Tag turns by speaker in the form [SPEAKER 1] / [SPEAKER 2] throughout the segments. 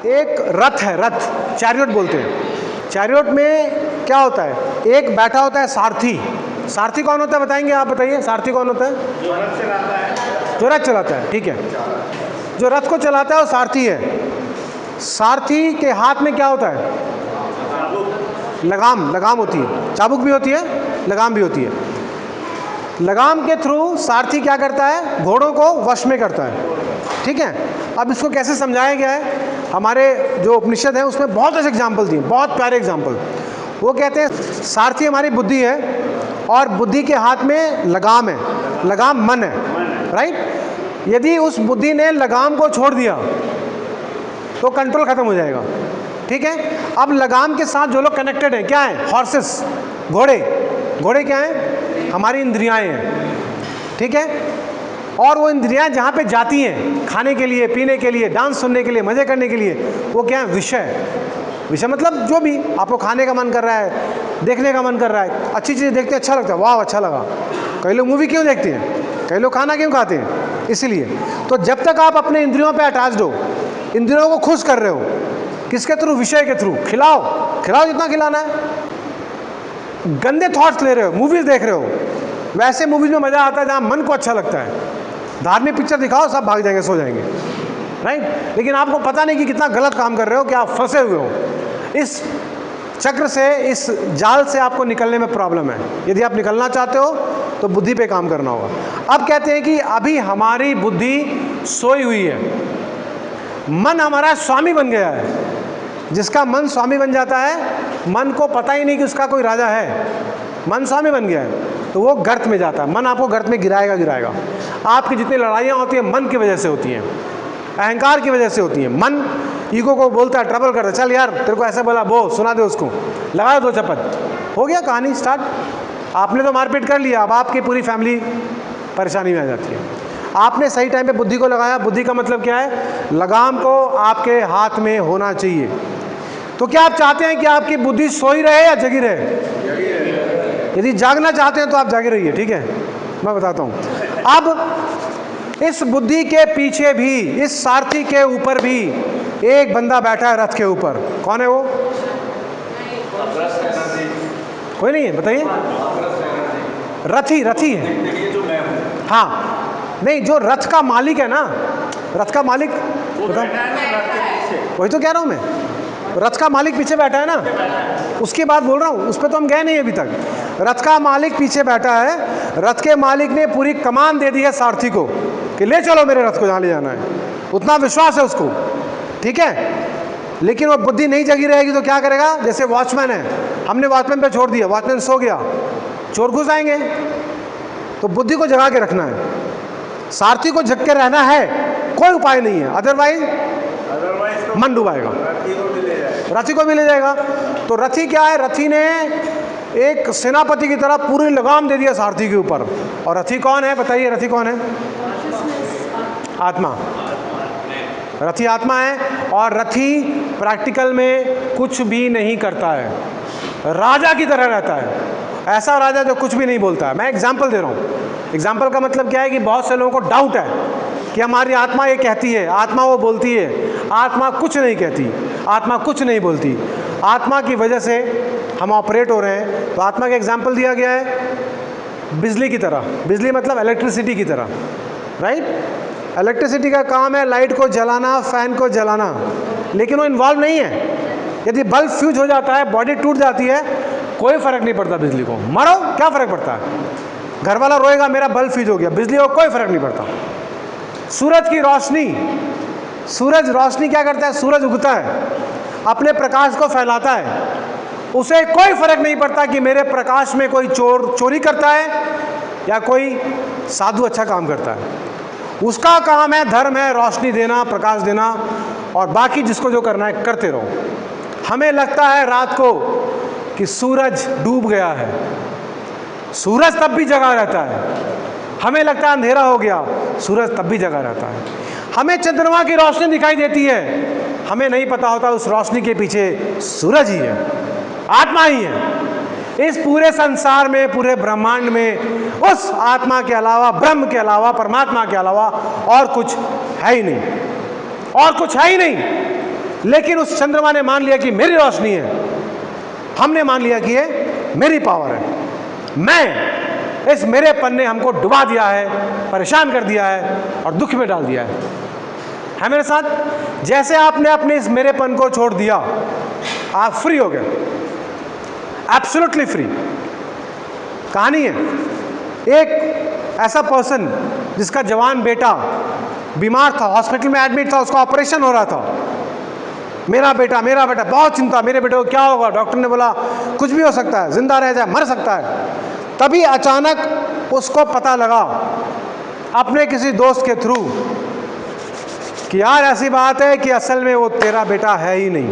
[SPEAKER 1] एक रथ है, रथ चैरियट बोलते हैं। चैरियट में क्या होता है, एक बैठा होता है सारथी। सारथी कौन होता है बताएंगे आप? बताइए सारथी कौन होता है?
[SPEAKER 2] जो रथ चलाता है।
[SPEAKER 1] जो रथ चलाता है, ठीक है। जो रथ को चलाता है वो सारथी है। सारथी के हाथ में क्या होता है? लगाम। लगाम होती है, चाबुक भी होती है, लगाम भी होती है। लगाम के थ्रू सारथी क्या करता है? घोड़ों को वश में करता है, ठीक है। अब इसको कैसे समझाया गया है? हमारे जो उपनिषद हैं उसमें बहुत ऐसे एग्जाम्पल दिए, बहुत प्यारे एग्जाम्पल। वो कहते हैं सारथी हमारी बुद्धि है और बुद्धि के हाथ में लगाम है, लगाम मन है, राइट। यदि उस बुद्धि ने लगाम को छोड़ दिया तो कंट्रोल खत्म हो जाएगा, ठीक है। अब लगाम के साथ जो लोग कनेक्टेड हैं क्या है? हॉर्सेस, घोड़े। घोड़े क्या हैं? हमारी इंद्रियाएं हैं, ठीक है। और वो इंद्रियां जहाँ पे जाती हैं खाने के लिए, पीने के लिए, डांस सुनने के लिए, मज़े करने के लिए, वो क्या है? विषय। विषय मतलब जो भी आपको खाने का मन कर रहा है, देखने का मन कर रहा है, अच्छी चीज़ें देखते हैं, अच्छा लगता है, वाह अच्छा लगा। कई लोग मूवी क्यों देखते हैं? कई लोग खाना क्यों खाते हैं? इसीलिए। तो जब तक आप अपने इंद्रियों पे अटैच्ड हो, इंद्रियों को खुश कर रहे हो, किसके थ्रू? विषय के थ्रू। खिलाओ, खिलाओ जितना खिलाना है। गंदे थॉट्स ले रहे हो, मूवीज देख रहे हो, वैसे मूवीज में मज़ा आता है जहाँ मन को अच्छा लगता है। धार्मिक पिक्चर दिखाओ, सब भाग जाएंगे, सो जाएंगे, राइट। लेकिन आपको पता नहीं कि कितना गलत काम कर रहे हो, कि आप फंसे हुए हो इस चक्र से, इस जाल से। आपको निकलने में प्रॉब्लम है। यदि आप निकलना चाहते हो तो बुद्धि पे काम करना होगा। अब कहते हैं कि अभी हमारी बुद्धि सोई हुई है, मन हमारा स्वामी बन गया है। जिसका मन स्वामी बन जाता है, मन को पता ही नहीं कि उसका कोई राजा है, मन स्वामी बन गया है, तो वो गर्त में जाता है। मन आपको गर्त में गिराएगा गिराएगा। आपकी जितनी लड़ाइयाँ होती हैं मन की वजह से होती हैं, अहंकार की वजह से होती हैं। मन ईगो को बोलता है, ट्रबल करता है, चल यार तेरे को ऐसा बोला, वो सुना दे उसको, लगा दो चपत, हो गया कहानी स्टार्ट। आपने तो मारपीट कर लिया, अब आपकी पूरी फैमिली परेशानी में आ जाती है। आपने सही टाइम पे बुद्धि को लगाया। बुद्धि का मतलब क्या है? लगाम को आपके हाथ में होना चाहिए। तो क्या आप चाहते हैं कि आपकी बुद्धि सोई रहे या जगी रहे? यदि जागना चाहते हैं तो आप जागे रहिए, ठीक है। मैं बताता हूँ। अब इस बुद्धि के पीछे भी, इस सारथी के ऊपर भी एक बंदा बैठा है रथ के ऊपर। कौन है वो? कोई नहीं है, बताइए। रथी, रथी है। हाँ, नहीं, जो रथ का मालिक है ना, रथ का मालिक, बताओ। वही तो कह रहा हूँ मैं, रथ का मालिक पीछे बैठा है ना, उसकी बात बोल रहा हूँ। उस पर तो हम गए नहीं अभी तक। रथ का मालिक पीछे बैठा है। रथ के मालिक ने पूरी कमान दे दी है सारथी को कि ले चलो मेरे रथ को जहाँ ले जाना है। उतना विश्वास है उसको, ठीक है। लेकिन वो बुद्धि नहीं जगी रहेगी तो क्या करेगा? जैसे वॉचमैन है, हमने वॉचमैन पे छोड़ दिया, वॉचमैन सो गया, चोर घुस आएंगे। तो बुद्धि को जगा के रखना है, सारथी को जग के रहना है, कोई उपाय नहीं है। अदरवाइज मन डुबाएगा, रथी को भी ले जाएगा। तो रथी क्या है? रथी ने एक सेनापति की तरह पूरी लगाम दे दिया सारथी के ऊपर। और रथी कौन है बताइए? रथी कौन है? आत्मा। रथी आत्मा है। और रथी प्रैक्टिकल में कुछ भी नहीं करता है, राजा की तरह रहता है। ऐसा राजा जो कुछ भी नहीं बोलता है। मैं एग्जाम्पल दे रहा हूँ। एग्जाम्पल का मतलब क्या है कि बहुत से लोगों को डाउट है कि हमारी आत्मा ये कहती है, आत्मा वो बोलती है। आत्मा कुछ नहीं कहती, आत्मा कुछ नहीं बोलती। आत्मा की वजह से हम ऑपरेट हो रहे हैं। तो आत्मा का एग्जाम्पल दिया गया है बिजली की तरह। बिजली मतलब इलेक्ट्रिसिटी की तरह, राइट। इलेक्ट्रिसिटी का काम है लाइट को जलाना, फैन को जलाना, लेकिन वो इन्वॉल्व नहीं है। यदि बल्ब फ्यूज हो जाता है, बॉडी टूट जाती है, कोई फर्क नहीं पड़ता बिजली को। मरो, क्या फर्क पड़ता है? घर वाला रोएगा मेरा बल्ब फ्यूज हो गया, बिजली को कोई फर्क नहीं पड़ता। सूरज की रोशनी, सूरज रोशनी क्या करता है? सूरज उगता है, अपने प्रकाश को फैलाता है, उसे कोई फर्क नहीं पड़ता कि मेरे प्रकाश में कोई चोरी करता है या कोई साधु अच्छा काम करता है। उसका काम है, धर्म है, रोशनी देना, प्रकाश देना, और बाकी जिसको जो करना है करते रहो। हमें लगता है रात को कि सूरज डूब गया है, सूरज तब भी जगा रहता है। हमें लगता है अंधेरा हो गया, सूरज तब भी जगा रहता है। हमें चंद्रमा की रोशनी दिखाई देती है, हमें नहीं पता होता उस रोशनी के पीछे सूरज ही है, आत्मा ही है। इस पूरे संसार में, पूरे ब्रह्मांड में उस आत्मा के अलावा, ब्रह्म के अलावा, परमात्मा के अलावा और कुछ है ही नहीं, और कुछ है ही नहीं। लेकिन उस चंद्रमा ने मान लिया कि मेरी रोशनी है, हमने मान लिया कि ये मेरी पावर है। मैं, इस मेरेपन ने हमको डुबा दिया है, परेशान कर दिया है और दुख में डाल दिया है मेरे साथ? जैसे आपने अपने इस मेरेपन को छोड़ दिया, आप फ्री हो गए, एब्सोल्युटली फ्री। कहानी है, एक ऐसा पर्सन जिसका जवान बेटा बीमार था, हॉस्पिटल में एडमिट था, उसका ऑपरेशन हो रहा था। मेरा बेटा, बहुत चिंता, मेरे बेटे को क्या होगा? डॉक्टर ने बोला कुछ भी हो सकता है, जिंदा रह जाए, मर सकता है। तभी अचानक उसको पता लगा अपने किसी दोस्त के थ्रू कि यार ऐसी बात है कि असल में वो तेरा बेटा है ही नहीं।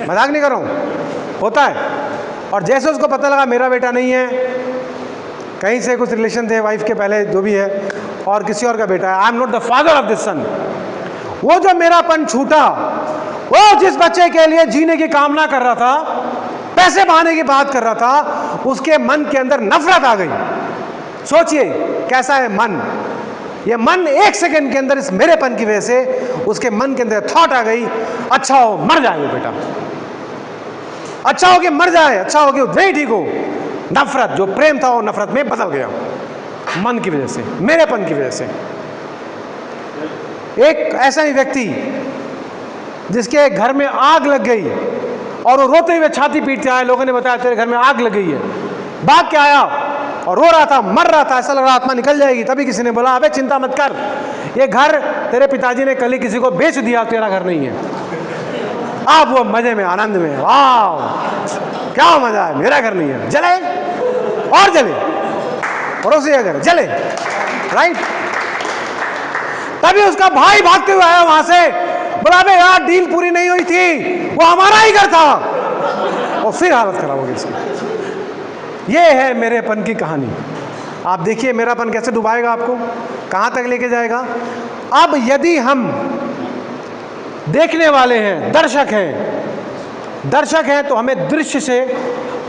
[SPEAKER 1] मजाक नहीं कर रहा हूँ, होता है। और जैसे उसको पता लगा मेरा बेटा नहीं है, कहीं से कुछ रिलेशन थे वाइफ के पहले, जो भी है, और किसी और का बेटा है, I am not the father of this son. वो जो मेरापन छूटा, वो जिस बच्चे के लिए जीने की कामना कर रहा था, पैसे पाने की बात कर रहा था, उसके मन के अंदर नफरत आ गई। सोचिए कैसा है मन। ये मन एक सेकंड के अंदर इस मेरेपन की वजह से उसके मन के अंदर थॉट आ गई, अच्छा हो मर जाए वो बेटा, अच्छा हो कि मर जाए, अच्छा हो कि नहीं ठीक हो। नफरत, जो प्रेम था वो नफरत में बदल गया, मन की वजह से, मेरेपन की वजह से। एक ऐसा ही व्यक्ति जिसके घर में आग लग गई और वो रोते हुए छाती पीटते आया, लोगों ने बताया तेरे घर में आग लग गई है, भाग के आया और रो रहा था, मर रहा था, ऐसा लग रहा आत्मा निकल जाएगी। तभी किसी ने बोला अबे चिंता मत कर, ये घर तेरे पिताजी ने कल ही किसी को बेच दिया, तेरा घर नहीं है। आप वो मजे में, आनंद में, वाह क्या मजा है, मेरा घर नहीं है, जले और जले, पड़ोसी का घर जले, राइट। तभी उसका भाई भागते हुए आया वहां से, बोला बे यार डील पूरी नहीं हुई थी, वो हमारा ही घर था। और फिर हालत खराब हो गई इसकी। ये है मेरेपन की कहानी। आप देखिए मेरापन कैसे डुबाएगा आपको, कहां तक लेके जाएगा। अब यदि हम देखने वाले हैं, दर्शक हैं, तो हमें दृश्य से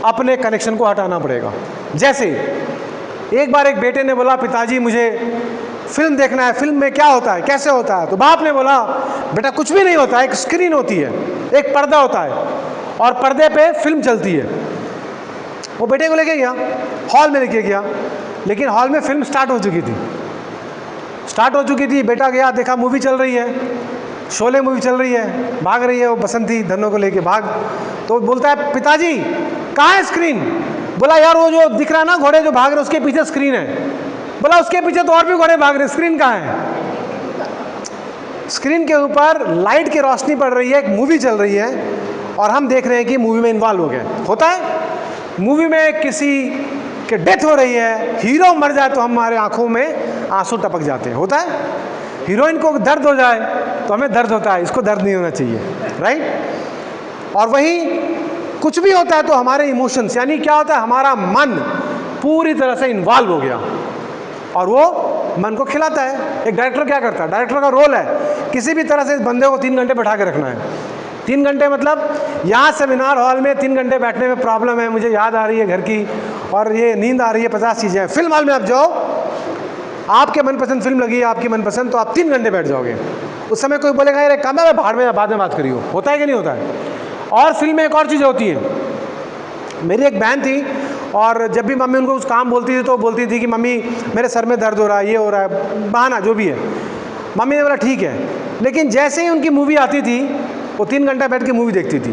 [SPEAKER 1] अपने कनेक्शन को हटाना पड़ेगा। जैसे एक बार एक बेटे ने बोला पिताजी मुझे फिल्म देखना है, फिल्म में क्या होता है, कैसे होता है? तो बाप ने बोला बेटा कुछ भी नहीं होता है, एक स्क्रीन होती है, एक पर्दा होता है और पर्दे पे फिल्म चलती है। वो बेटे को लेके गया, हॉल में लेके गया, लेकिन हॉल में फिल्म स्टार्ट हो चुकी थी। बेटा गया, देखा मूवी चल रही है, शोले मूवी चल रही है, भाग रही है वो बसंती धनों को लेके भाग। तो बोलता है पिताजी कहाँ है स्क्रीन? बोला यार वो जो दिख रहा है ना घोड़े जो भाग रहे उसके पीछे स्क्रीन है। बोला उसके पीछे तो और भी घोड़े भाग रहे, स्क्रीन कहाँ है? स्क्रीन के ऊपर लाइट की रोशनी पड़ रही है, एक मूवी चल रही है और हम देख रहे हैं कि मूवी में इन्वॉल्व हो गए। होता है मूवी में किसी के डेथ हो रही है, हीरो मर जाए तो हमारे आंखों में आंसू टपक जाते हैं। होता है हीरोइन को दर्द हो जाए तो हमें दर्द होता है, इसको दर्द नहीं होना चाहिए, राइट। और वही कुछ भी होता है तो हमारे इमोशंस, यानी क्या होता है, हमारा मन पूरी तरह से इन्वॉल्व हो गया और वो मन को खिलाता है। एक डायरेक्टर क्या करता है, डायरेक्टर का रोल है किसी भी तरह से इस बंदे को 3 घंटे बैठा के रखना है। 3 घंटे मतलब यहाँ सेमिनार हॉल में 3 घंटे बैठने में प्रॉब्लम है, मुझे याद आ रही है घर की और ये नींद आ रही है, 50 चीज़ें हैं। फिल्म हॉल में आप जाओ, आपके मनपसंद फिल्म लगी है, आपकी मनपसंद, तो आप 3 घंटे बैठ जाओगे। उस समय कोई बोलेगा यार काम है, भाड़ में बाद में बात करियो। होता है कि नहीं होता है? और फिल्म में एक और चीज़ होती है। मेरी एक बहन थी और जब भी मम्मी उनको कुछ काम बोलती थी तो बोलती थी कि मम्मी मेरे सर में दर्द हो रहा है, ये हो रहा है, बहाना जो भी है। मम्मी ने बोला ठीक है, लेकिन जैसे ही उनकी मूवी आती थी वो 3 घंटा बैठ के मूवी देखती थी।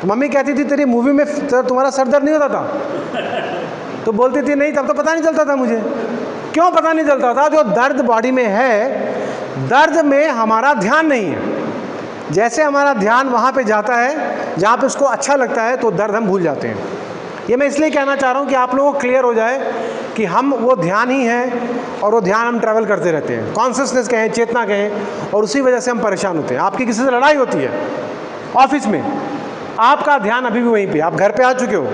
[SPEAKER 1] तो मम्मी कहती थी तेरी मूवी में तुम्हारा सर दर्द नहीं होता था? तो बोलती थी नहीं, तब तो पता नहीं चलता था मुझे। क्यों पता नहीं चलता था? जो दर्द बॉडी में है, दर्द में हमारा ध्यान नहीं है। जैसे हमारा ध्यान वहाँ पे जाता है जहाँ पे उसको अच्छा लगता है तो दर्द हम भूल जाते हैं। ये मैं इसलिए कहना चाह रहा हूँ कि आप लोगों को क्लियर हो जाए कि हम वो ध्यान ही हैं और वो ध्यान हम ट्रैवल करते रहते हैं, कॉन्शियसनेस कहें, चेतना कहें, और उसी वजह से हम परेशान होते हैं। आपकी किसी से लड़ाई होती है ऑफिस में, आपका ध्यान अभी भी वहीं पे, आप घर पे आ चुके हो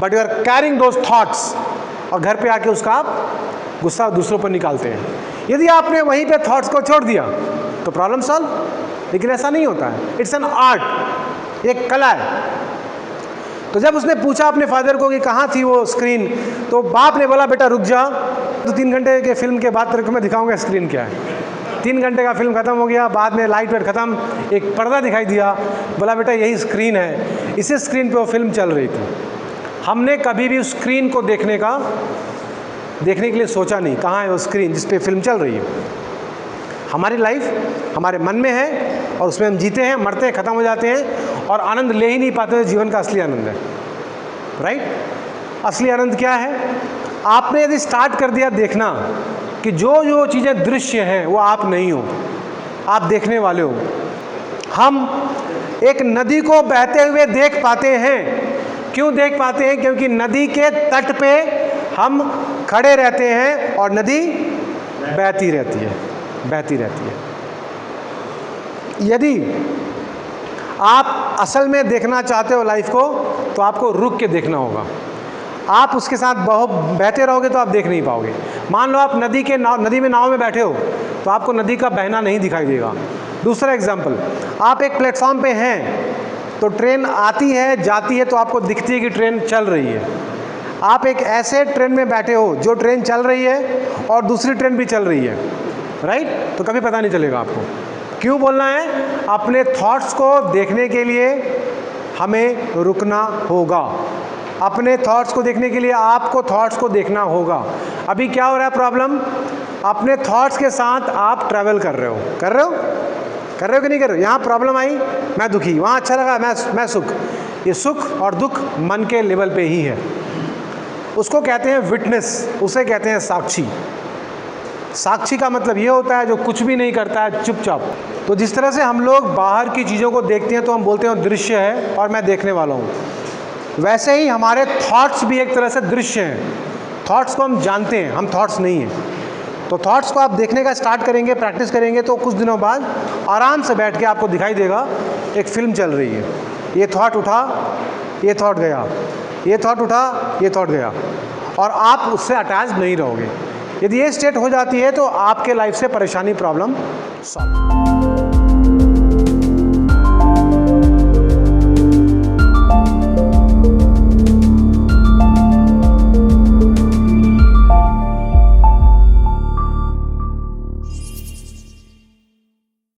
[SPEAKER 1] but you are carrying those thoughts, और घर पे आके उसका आप गुस्सा दूसरों पर निकालते हैं। यदि आपने वहीं पे थॉट्स को छोड़ दिया तो प्रॉब्लम सॉल्व, लेकिन ऐसा नहीं होता है। इट्स एन आर्ट, एक कला है। तो जब उसने पूछा अपने फादर को कि कहाँ थी वो स्क्रीन, तो बाप ने बोला बेटा रुक जा, तो 3 घंटे के फिल्म के बाद तेरे को मैं दिखाऊंगा स्क्रीन क्या है। 3 घंटे का फिल्म ख़त्म हो गया, बाद में लाइट वेट ख़त्म, एक पर्दा दिखाई दिया, बोला बेटा यही स्क्रीन है, इसी स्क्रीन पे वो फिल्म चल रही थी। हमने कभी भी उस स्क्रीन को देखने के लिए सोचा नहीं, कहाँ है वो स्क्रीन जिस पे फिल्म चल रही है। हमारी लाइफ हमारे मन में है और उसमें हम जीते हैं, मरते हैं, ख़त्म हो जाते हैं और आनंद ले ही नहीं पाते। तो जीवन का असली आनंद है, राइट? असली आनंद क्या है? आपने यदि स्टार्ट कर दिया देखना कि जो जो चीज़ें दृश्य हैं वो आप नहीं हो, आप देखने वाले हो। हम एक नदी को बहते हुए देख पाते हैं। क्यों देख पाते हैं? क्योंकि नदी के तट पे हम खड़े रहते हैं और नदी बहती रहती है, बहती रहती है। यदि आप असल में देखना चाहते हो लाइफ को, तो आपको रुक के देखना होगा। आप उसके साथ बहते रहोगे तो आप देख नहीं पाओगे। मान लो आप नदी में नाव में बैठे हो तो आपको नदी का बहना नहीं दिखाई देगा। दूसरा एग्जाम्पल, आप एक प्लेटफॉर्म पे हैं तो ट्रेन आती है जाती है तो आपको दिखती है कि ट्रेन चल रही है। आप एक ऐसे ट्रेन में बैठे हो जो ट्रेन चल रही है और दूसरी ट्रेन भी चल रही है, राइट? तो कभी पता नहीं चलेगा आपको। क्यों बोलना है? अपने थॉट्स को देखने के लिए हमें रुकना होगा। अपने थॉट्स को देखने के लिए आपको थॉट्स को देखना होगा। अभी क्या हो रहा है प्रॉब्लम? अपने थॉट्स के साथ आप ट्रैवल कर रहे हो कि नहीं कर रहे हो? यहाँ प्रॉब्लम आई, मैं दुखी, वहाँ अच्छा लगा, मैं सुख। ये सुख और दुख मन के लेवल पे ही है। उसको कहते हैं विटनेस, उसे कहते हैं साक्षी। साक्षी का मतलब ये होता है जो कुछ भी नहीं करता है, चुपचाप। तो जिस तरह से हम लोग बाहर की चीज़ों को देखते हैं तो हम बोलते हैं दृश्य है और मैं देखने वाला हूँ, वैसे ही हमारे थॉट्स भी एक तरह से दृश्य हैं। थॉट्स को हम जानते हैं, हम थॉट्स नहीं हैं। तो थॉट्स को आप देखने का स्टार्ट करेंगे, प्रैक्टिस करेंगे तो कुछ दिनों बाद आराम से बैठ के आपको दिखाई देगा एक फिल्म चल रही है। ये थॉट उठा, ये थॉट गया, ये थॉट उठा, ये थॉट गया, और आप उससे अटैच नहीं रहोगे। यदि ये स्टेट हो जाती है तो आपके लाइफ से परेशानी, प्रॉब्लम सॉल्व।